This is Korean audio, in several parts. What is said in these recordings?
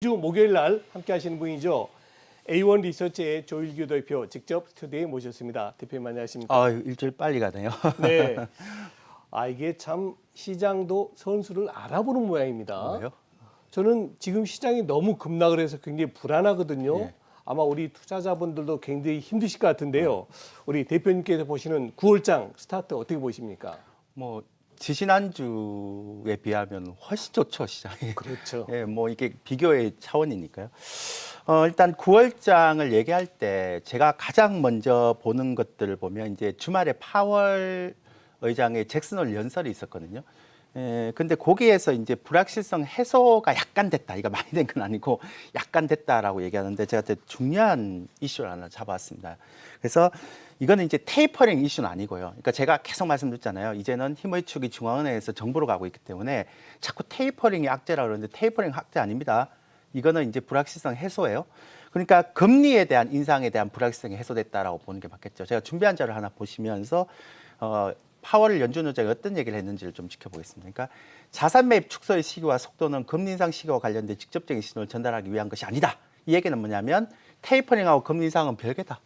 주 목요일 날 함께 하시는 분이죠. A1 리서치의 조일규 대표 직접 스튜디오에 모셨습니다. 대표님 안녕하십니까? 일주일 빨리 가네요. 네. 이게 참 시장도 선수를 알아보는 모양입니다. 왜요? 저는 지금 시장이 너무 급락을 해서 굉장히 불안하거든요. 예. 아마 우리 투자자분들도 굉장히 힘드실 것 같은데요. 우리 대표님께서 보시는 9월장 스타트 어떻게 보십니까? 지지난주에 비하면 훨씬 좋죠, 시장이. 그렇죠. 예, 이게 비교의 차원이니까요. 일단 9월장을 얘기할 때 제가 가장 먼저 보는 것들을 보면 이제 주말에 파월 의장의 잭슨홀 연설이 있었거든요. 근데 거기에서 이제 불확실성 해소가 약간 됐다. 이거 많이 된 건 아니고 약간 됐다라고 얘기하는데 제가 되게 중요한 이슈를 하나 잡아왔습니다. 그래서 이거는 이제 테이퍼링 이슈는 아니고요. 그러니까 제가 계속 말씀드렸잖아요. 이제는 힘의 축이 중앙은행에서 정부로 가고 있기 때문에 자꾸 테이퍼링이 악재라고 그러는데 테이퍼링 악재 아닙니다. 이거는 이제 불확실성 해소예요. 그러니까 금리에 대한 인상에 대한 불확실성이 해소됐다라고 보는 게 맞겠죠. 제가 준비한 자를 하나 보시면서 파월 연준 의장이 어떤 얘기를 했는지를 좀 지켜보겠습니다. 그러니까 자산 매입 축소의 시기와 속도는 금리 인상 시기와 관련된 직접적인 신호를 전달하기 위한 것이 아니다. 이 얘기는 뭐냐면 테이퍼링하고 금리 인상은 별개다.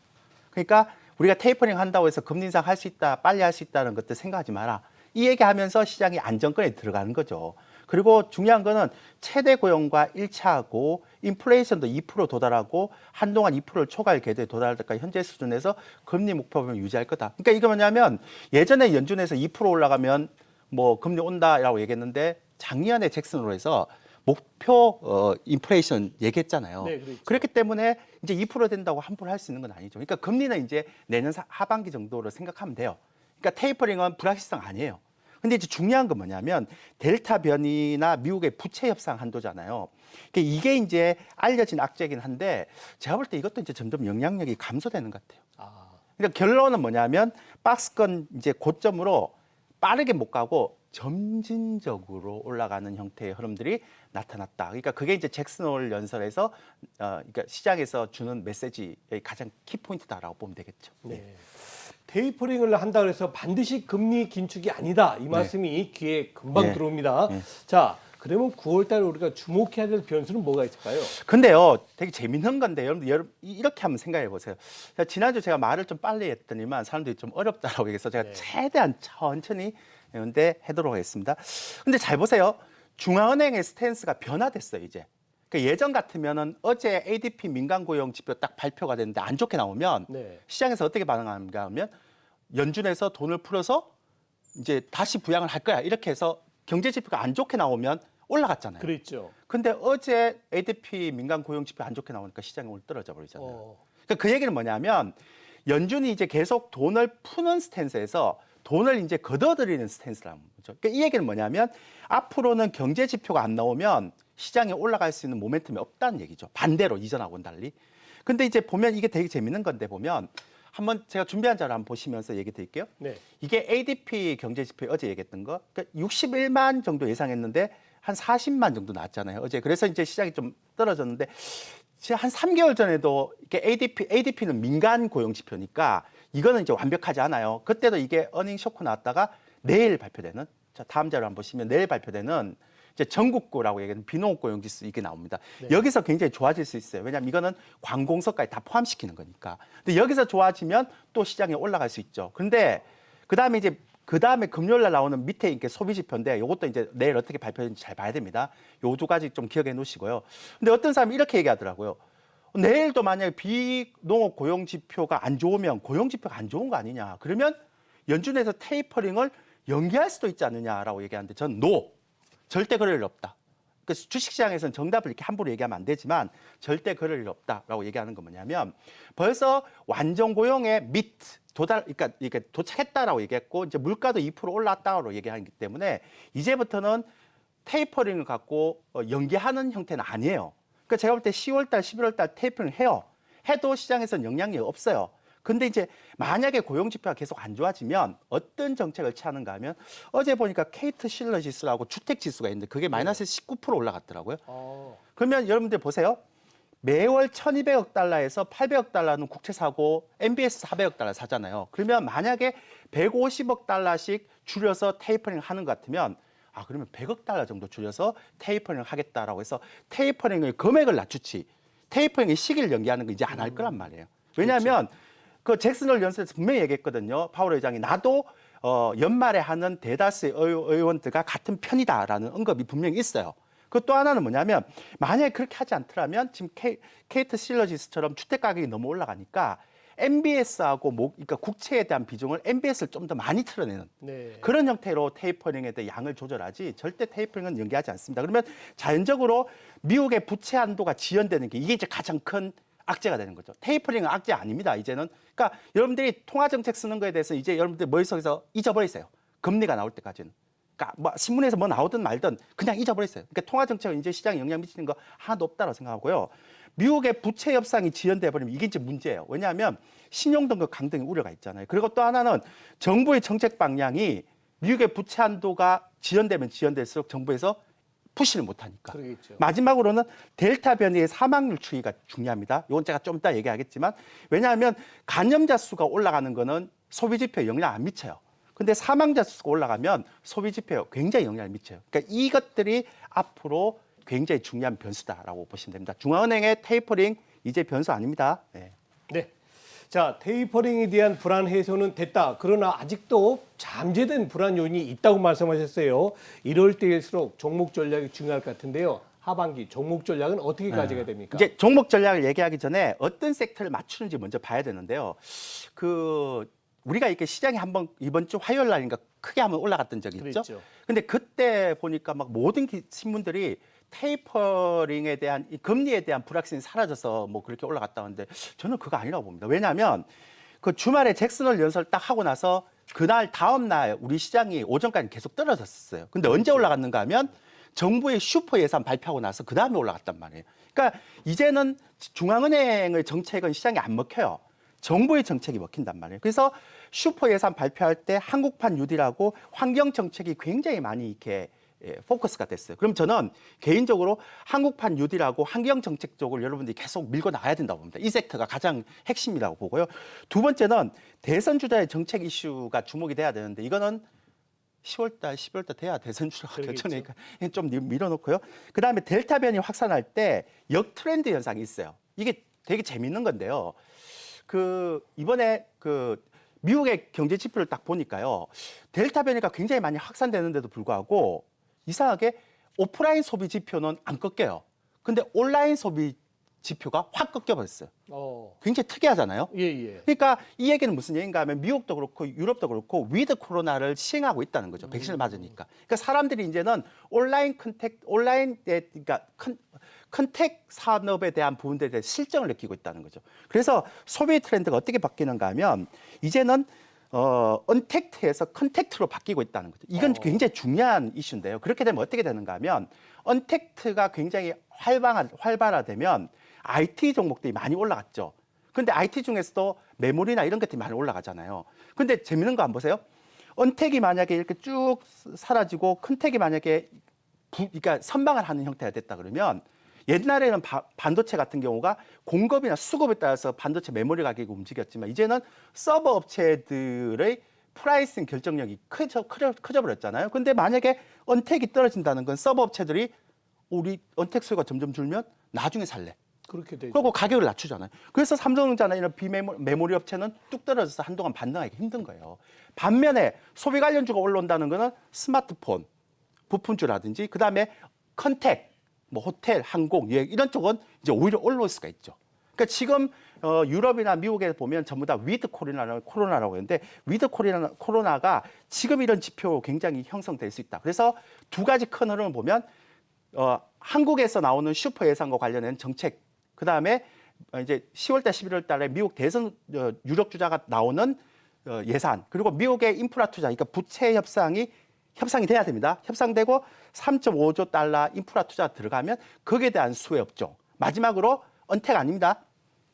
그러니까 우리가 테이퍼링 한다고 해서 금리 인상 할 수 있다, 빨리 할 수 있다는 것들 생각하지 마라. 이 얘기하면서 시장이 안정권에 들어가는 거죠. 그리고 중요한 거는 최대 고용과 일치하고 인플레이션도 2% 도달하고 한동안 2%를 초과할 궤도에 도달할 때까지 현재 수준에서 금리 목표를 유지할 거다. 그러니까 이게 뭐냐면 예전에 연준에서 2% 올라가면 금리 온다라고 얘기했는데 작년에 잭슨홀로 해서 목표 인플레이션 얘기했잖아요. 네, 그렇죠. 그렇기 때문에 이제 2% 된다고 함부로 할 수 있는 건 아니죠. 그러니까 금리는 이제 내년 하반기 정도로 생각하면 돼요. 그러니까 테이퍼링은 불확실성 아니에요. 근데 이제 중요한 건 뭐냐면 델타 변이나 미국의 부채 협상 한도잖아요. 그러니까 이게 이제 알려진 악재이긴 한데 제가 볼 때 이것도 이제 점점 영향력이 감소되는 것 같아요. 그러니까 결론은 뭐냐면 박스권 이제 고점으로 빠르게 못 가고 점진적으로 올라가는 형태의 흐름들이 나타났다. 그러니까 그게 이제 잭슨홀 연설에서 그러니까 시장에서 주는 메시지의 가장 키포인트다라고 보면 되겠죠. 네. 테이퍼링을 한다 그래서 반드시 금리 긴축이 아니다. 이 말씀이 귀에 금방 들어옵니다. 자, 그러면 9월 달에 우리가 주목해야 될 변수는 뭐가 있을까요? 근데요, 되게 재밌는 건데 여러분 이렇게 한번 생각해 보세요. 지난주 제가 말을 좀 빨리 했더니만 사람들이 좀 어렵다라고 얘기해서 제가 최대한 천천히 근데 하도록 하겠습니다. 근데 잘 보세요. 중앙은행의 스탠스가 변화됐어요, 이제. 그러니까 예전 같으면은 어제 ADP 민간 고용 지표 딱 발표가 됐는데 안 좋게 나오면 시장에서 어떻게 반응하는가 하면 연준에서 돈을 풀어서 이제 다시 부양을 할 거야. 이렇게 해서 경제 지표가 안 좋게 나오면 올라갔잖아요. 그렇죠. 근데 어제 ADP 민간 고용 지표 안 좋게 나오니까 시장이 오늘 떨어져 버리잖아요. 그러니까 그 얘기는 뭐냐면 연준이 이제 계속 돈을 푸는 스탠스에서 돈을 이제 걷어들이는 스탠스라는 거죠. 그러니까 이 얘기는 뭐냐면 앞으로는 경제 지표가 안 나오면 시장에 올라갈 수 있는 모멘텀이 없다는 얘기죠. 반대로 이전하고는 달리. 근데 이제 보면 이게 되게 재밌는 건데 보면 한번 제가 준비한 자를 한번 보시면서 얘기 드릴게요. 이게 ADP 경제 지표 어제 얘기했던 거. 그러니까 61만 정도 예상했는데 한 40만 정도 나왔잖아요. 어제. 그래서 이제 시장이 좀 떨어졌는데 한 3개월 전에도 이게 ADP는 민간 고용 지표니까 이거는 이제 완벽하지 않아요. 그때도 이게 어닝 쇼크 나왔다가 내일 발표되는 자, 다음 자료 한번 보시면 내일 발표되는 이제 전국고라고 얘기하는 비농업 고용 지수 이게 나옵니다. 여기서 굉장히 좋아질 수 있어요. 왜냐하면 이거는 관공서까지 다 포함시키는 거니까. 근데 여기서 좋아지면 또 시장에 올라갈 수 있죠. 근데 그다음에 금요일 날 나오는 밑에 이렇게 소비 지표인데 이것도 이제 내일 어떻게 발표되는지 잘 봐야 됩니다. 요 두 가지 좀 기억해 놓으시고요. 근데 어떤 사람이 이렇게 얘기하더라고요. 내일도 만약에 비농업 고용 지표가 안 좋으면 고용 지표가 안 좋은 거 아니냐. 그러면 연준에서 테이퍼링을 연기할 수도 있지 않느냐라고 얘기하는데 저는 절대 그럴 일 없다. 그러니까 주식시장에서는 정답을 이렇게 함부로 얘기하면 안 되지만 절대 그럴 일 없다라고 얘기하는 건 뭐냐면 벌써 완전 고용의 그러니까 이게 도착했다라고 얘기했고 이제 물가도 2% 올랐다고 얘기하기 때문에 이제부터는 테이퍼링을 갖고 연기하는 형태는 아니에요. 그러니까 제가 볼 때 10월 달, 11월 달 테이퍼링 해요. 해도 시장에서는 영향력이 없어요. 근데 이제 만약에 고용 지표가 계속 안 좋아지면 어떤 정책을 취하는가 하면 어제 보니까 케이트 실러 지수라고 주택 지수가 있는데 그게 마이너스 19% 올라갔더라고요. 그러면 여러분들 보세요. 매월 1,200억 달러에서 800억 달러는 국채 사고 MBS 400억 달러 사잖아요. 그러면 만약에 150억 달러씩 줄여서 테이퍼링 하는 것 같으면 아 그러면 100억 달러 정도 줄여서 테이퍼링을 하겠다라고 해서 테이퍼링의 금액을 낮추지 테이퍼링의 시기를 연기하는 거 이제 안 할 거란 말이에요. 왜냐하면 그 잭슨홀 연설에서 분명히 얘기했거든요. 파월 의장이 나도 연말에 하는 대다수의 의원들과 같은 편이다라는 언급이 분명히 있어요. 그 또 하나는 뭐냐면 만약에 그렇게 하지 않더라면 지금 케이트 실러지스처럼 주택 가격이 너무 올라가니까 MBS하고 그러니까 국채에 대한 비중을 MBS를 좀 더 많이 틀어내는 네. 그런 형태로 테이퍼링에 대해 양을 조절하지 절대 테이퍼링은 연기하지 않습니다. 그러면 자연적으로 미국의 부채 한도가 지연되는 게 이게 이제 가장 큰 악재가 되는 거죠. 테이퍼링은 악재 아닙니다. 이제는 그러니까 여러분들이 통화 정책 쓰는 거에 대해서 이제 여러분들 머릿속에서 잊어버리세요. 금리가 나올 때까지는. 그러니까 뭐 신문에서 뭐 나오든 말든 그냥 잊어버렸어요. 그러니까 통화 정책은 이제 시장에 영향 미치는 거 하나도 없다고 생각하고요. 미국의 부채 협상이 지연돼 버리면 이게 이제 문제예요. 왜냐하면 신용 등급 강등의 우려가 있잖아요. 그리고 또 하나는 정부의 정책 방향이 미국의 부채 한도가 지연되면 지연될수록 정부에서 푸시를 못하니까. 그러겠죠. 마지막으로는 델타 변이의 사망률 추이가 중요합니다. 이건 제가 좀 이따 얘기하겠지만 왜냐하면 감염자 수가 올라가는 거는 소비 지표에 영향 안 미쳐요. 근데 사망자 수가 올라가면 소비 지표에 굉장히 영향을 미쳐요. 그러니까 이것들이 앞으로 굉장히 중요한 변수다라고 보시면 됩니다. 중앙은행의 테이퍼링 이제 변수 아닙니다. 네. 네. 자, 테이퍼링에 대한 불안 해소는 됐다. 그러나 아직도 잠재된 불안 요인이 있다고 말씀하셨어요. 이럴 때일수록 종목 전략이 중요할 것 같은데요. 하반기 종목 전략은 어떻게 가져가야 됩니까? 이제 종목 전략을 얘기하기 전에 어떤 섹터를 맞추는지 먼저 봐야 되는데요. 우리가 이렇게 시장이 한번 이번 주 화요일 날인가 크게 한번 올라갔던 적이 있죠. 그랬죠. 근데 그때 보니까 막 모든 신문들이 테이퍼링에 대한 이 금리에 대한 불확신이 사라져서 뭐 그렇게 올라갔다는데 저는 그거 아니라고 봅니다. 왜냐하면 그 주말에 잭슨홀 연설 딱 하고 나서 그날 다음 날 우리 시장이 오전까지 계속 떨어졌어요. 근데 언제 올라갔는가 하면 정부의 슈퍼 예산 발표하고 나서 그 다음에 올라갔단 말이에요. 그러니까 이제는 중앙은행의 정책은 시장에 안 먹혀요. 정부의 정책이 먹힌단 말이에요. 그래서 슈퍼 예산 발표할 때 한국판 뉴딜하고 환경 정책이 굉장히 많이 이렇게 포커스가 됐어요. 그럼 저는 개인적으로 한국판 뉴딜하고 환경 정책 쪽을 여러분들이 계속 밀고 나가야 된다고 봅니다. 이 섹터가 가장 핵심이라고 보고요. 두 번째는 대선 주자의 정책 이슈가 주목이 돼야 되는데 이거는 10월달, 11월달 돼야 대선 주자가 결정되니까 좀 밀어놓고요. 그다음에 델타 변이 확산할 때 역트렌드 현상이 있어요. 이게 되게 재밌는 건데요. 이번에 미국의 경제 지표를 딱 보니까요. 델타 변이가 굉장히 많이 확산되는데도 불구하고 이상하게 오프라인 소비 지표는 안 꺾여요. 근데 온라인 소비 지표가 확 꺾여버렸어요. 굉장히 특이하잖아요. 예. 그러니까 이 얘기는 무슨 얘기인가 하면 미국도 그렇고 유럽도 그렇고 위드 코로나를 시행하고 있다는 거죠. 백신을 맞으니까. 그러니까 사람들이 이제는 그러니까 컨택 산업에 대한 부분들에 대해 실정을 느끼고 있다는 거죠. 그래서 소비 트렌드가 어떻게 바뀌는가 하면 이제는 언택트에서 컨택트로 바뀌고 있다는 거죠. 이건 굉장히 중요한 이슈인데요. 그렇게 되면 어떻게 되는가 하면 언택트가 굉장히 활발화되면 IT 종목들이 많이 올라갔죠. 근데 IT 중에서도 메모리나 이런 것들이 많이 올라가잖아요. 근데 재밌는 거 안 보세요? 언택이 만약에 이렇게 쭉 사라지고 컨택이 만약에 그러니까 선방을 하는 형태가 됐다 그러면 옛날에는 반도체 같은 경우가 공급이나 수급에 따라서 반도체 메모리 가격이 움직였지만 이제는 서버 업체들의 프라이싱 결정력이 커져버렸잖아요. 근데 만약에 언택이 떨어진다는 건 서버 업체들이 우리 언택 수요가 점점 줄면 나중에 살래. 그렇게 되죠. 그리고 가격을 낮추잖아요. 그래서 삼성전자나 이런 비메모리 업체는 뚝 떨어져서 한동안 반등하기 힘든 거예요. 반면에 소비 관련주가 올라온다는 거는 스마트폰, 부품주라든지 그다음에 컨택, 뭐 호텔, 항공, 여행 이런 쪽은 이제 오히려 올라올 수가 있죠. 그러니까 지금 유럽이나 미국에 보면 전부 다 위드 코로나라고 했는데 위드 코로나가 지금 이런 지표 굉장히 형성될 수 있다. 그래서 두 가지 큰 흐름을 보면 한국에서 나오는 슈퍼 예산과 관련된 정책, 그 다음에 이제 10월달, 11월달에 미국 대선 유력 주자가 나오는 예산, 그리고 미국의 인프라 투자, 그러니까 부채 협상이 돼야 됩니다. 협상되고 3.5조 달러 인프라 투자 들어가면 거기에 대한 수혜 업종. 마지막으로 언택 아닙니다.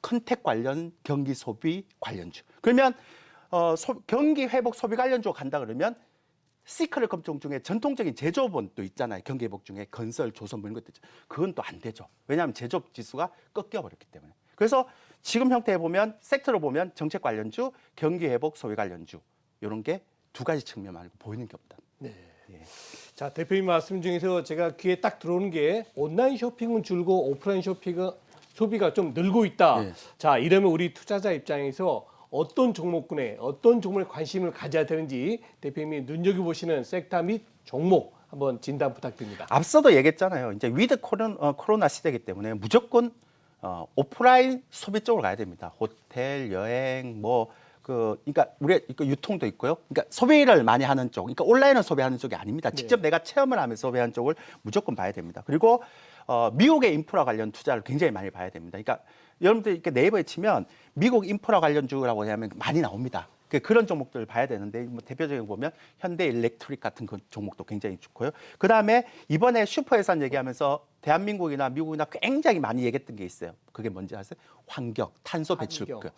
컨택 관련 경기 소비 관련주. 그러면 경기 회복 소비 관련주가 간다 그러면 시클 업종 중에 전통적인 제조업은 또 있잖아요. 경기 회복 중에 건설, 조선 뭐 이런 것도 있죠. 그건 또 안 되죠. 왜냐하면 제조업 지수가 꺾여버렸기 때문에. 그래서 지금 형태에 보면 섹터로 보면 정책 관련주, 경기 회복 소비 관련주 이런 게 두 가지 측면만 보이는 게 없다. 네. 예. 자, 대표님 말씀 중에서 제가 귀에 딱 들어오는 게 온라인 쇼핑은 줄고 오프라인 쇼핑은 소비가 좀 늘고 있다. 네. 자, 이러면 우리 투자자 입장에서 어떤 종목군에 어떤 종목에 관심을 가져야 되는지 대표님이 눈여겨보시는 섹터 및 종목 한번 진단 부탁드립니다. 앞서도 얘기했잖아요. 이제 위드 코로나 시대이기 때문에 무조건 오프라인 소비 쪽으로 가야 됩니다. 호텔, 여행, 그러니까 우리 유통도 있고요. 그러니까 소비를 많이 하는 쪽, 그러니까 온라인을 소비하는 쪽이 아닙니다. 직접 내가 체험을 하면서 소비하는 쪽을 무조건 봐야 됩니다. 그리고 미국의 인프라 관련 투자를 굉장히 많이 봐야 됩니다. 그러니까 여러분들 이렇게 네이버에 치면 미국 인프라 관련주라고 하면 많이 나옵니다. 그런 종목들을 봐야 되는데 뭐 대표적인 거 보면 현대일렉트릭 같은 그 종목도 굉장히 좋고요. 그 다음에 이번에 슈퍼예산 얘기하면서 대한민국이나 미국이나 굉장히 많이 얘기했던 게 있어요. 그게 뭔지 아세요? 환경, 탄소 배출권,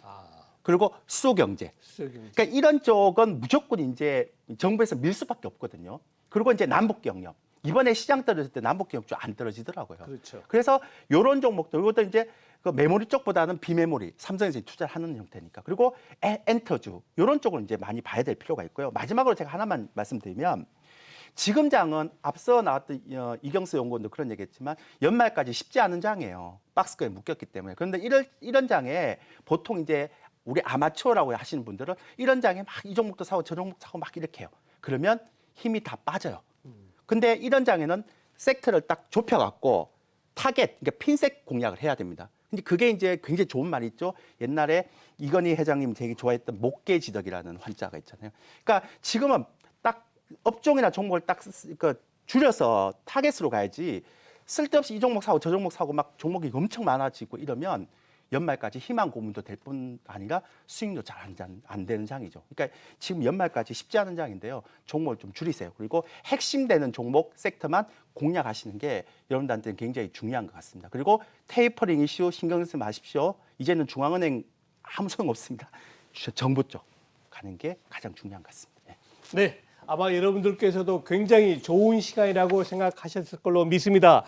그리고 수소경제. 그러니까 이런 쪽은 무조건 이제 정부에서 밀 수밖에 없거든요. 그리고 이제 남북경협. 이번에 시장 떨어질 때 남북경협 좀 안 떨어지더라고요. 그렇죠. 그래서 이런 종목들, 이것도 이제 그 메모리 쪽보다는 비메모리, 삼성에서 투자를 하는 형태니까. 그리고 엔터주, 이런 쪽을 이제 많이 봐야 될 필요가 있고요. 마지막으로 제가 하나만 말씀드리면, 지금 장은 앞서 나왔던 이경수 연구원도 그런 얘기했지만 연말까지 쉽지 않은 장이에요. 박스권에 묶였기 때문에. 그런데 이런 장에 보통 이제 우리 아마추어라고 하시는 분들은 이런 장에 막 이 종목도 사고 저 종목 사고 막 이렇게 해요. 그러면 힘이 다 빠져요. 근데 이런 장에는 섹터를 딱 좁혀갖고 타겟, 그러니까 핀셋 공략을 해야 됩니다. 근데 그게 이제 굉장히 좋은 말이 있죠. 옛날에 이건희 회장님 되게 좋아했던 목계지덕이라는 환자가 있잖아요. 그러니까 지금은 딱 업종이나 종목을 딱 줄여서 타겟으로 가야지 쓸데없이 이 종목 사고 저 종목 사고 막 종목이 엄청 많아지고 이러면 연말까지 희망 고문도 될 뿐 아니라 수익도 잘 안 되는 장이죠. 그러니까 지금 연말까지 쉽지 않은 장인데요. 종목을 좀 줄이세요. 그리고 핵심되는 종목 섹터만 공략하시는 게 여러분들한테는 굉장히 중요한 것 같습니다. 그리고 테이퍼링 이슈 신경 쓰지 마십시오. 이제는 중앙은행 아무 소용 없습니다. 정부 쪽 가는 게 가장 중요한 것 같습니다. 네, 아마 여러분들께서도 굉장히 좋은 시간이라고 생각하셨을 걸로 믿습니다.